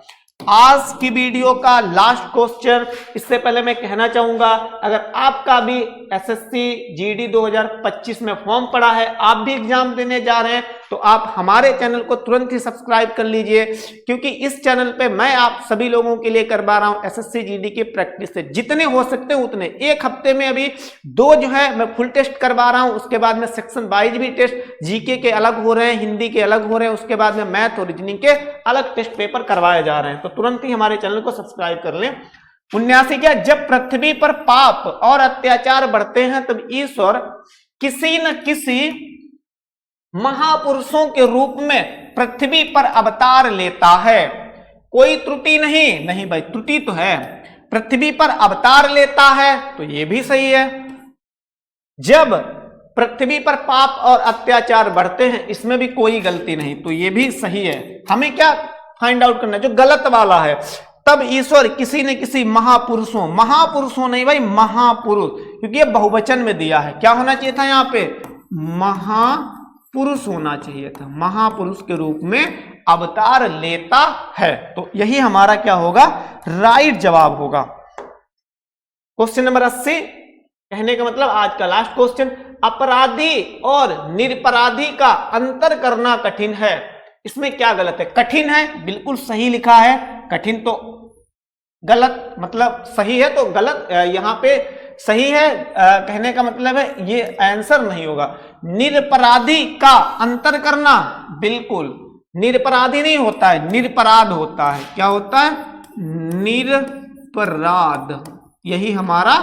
आज की वीडियो का लास्ट क्वेश्चन, इससे पहले मैं कहना चाहूंगा, अगर आपका भी एसएससी जीडी 2025 में फॉर्म पड़ा है, आप भी एग्जाम देने जा रहे हैं, तो आप हमारे चैनल को तुरंत ही सब्सक्राइब कर लीजिए, क्योंकि इस चैनल पे मैं आप सभी लोगों के लिए करवा रहा हूं एसएससी जीडी की प्रैक्टिस से जितने हो सकते हैं उतने। एक हफ्ते में अभी 2 जो है मैं फुल टेस्ट करवा रहा हूं, उसके बाद में सेक्शन वाइज भी टेस्ट, जीके के अलग हो रहे हैं, हिंदी के अलग हो रहे हैं, उसके बाद में मैथ और रीजनिंग के अलग टेस्ट पेपर करवाए जा रहे हैं। तो तुरंत ही हमारे चैनल को सब्सक्राइब कर लें। 79, क्या जब पृथ्वी पर पाप और अत्याचार बढ़ते हैं तब ईश्वर किसी न किसी महापुरुषों के रूप में पृथ्वी पर अवतार लेता है? कोई त्रुटि नहीं भाई, त्रुटि तो है। पृथ्वी पर अवतार लेता है तो यह भी सही है। जब पृथ्वी पर पाप और अत्याचार बढ़ते हैं, इसमें भी कोई गलती नहीं, तो यह भी सही है। हमें क्या फाइंड आउट करना है? जो गलत वाला है। तब ईश्वर किसी न किसी महापुरुषों नहीं भाई, महापुरुष, क्योंकि ये बहुवचन में दिया है। क्या होना चाहिए था यहाँ पे? महापुरुष होना चाहिए था। महापुरुष के रूप में अवतार लेता है, तो यही हमारा क्या होगा? राइट जवाब होगा। क्वेश्चन नंबर 80, कहने का मतलब आज का लास्ट क्वेश्चन, अपराधी और निरपराधी का अंतर करना कठिन है, इसमें क्या गलत है? कठिन है, बिल्कुल सही लिखा है। कठिन तो गलत, मतलब सही है तो गलत, यहां पे सही है कहने का मतलब है ये आंसर नहीं होगा। निरपराधी का अंतर करना, बिल्कुल निरपराधी नहीं होता है, निरपराध होता है। क्या होता है? निरपराध, यही हमारा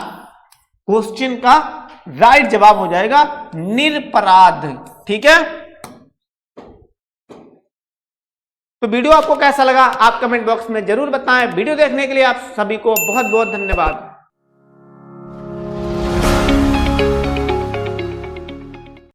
क्वेश्चन का राइट जवाब हो जाएगा, निरपराध। ठीक है, तो वीडियो आपको कैसा लगा आप कमेंट बॉक्स में जरूर बताएं। वीडियो देखने के लिए आप सभी को बहुत बहुत धन्यवाद।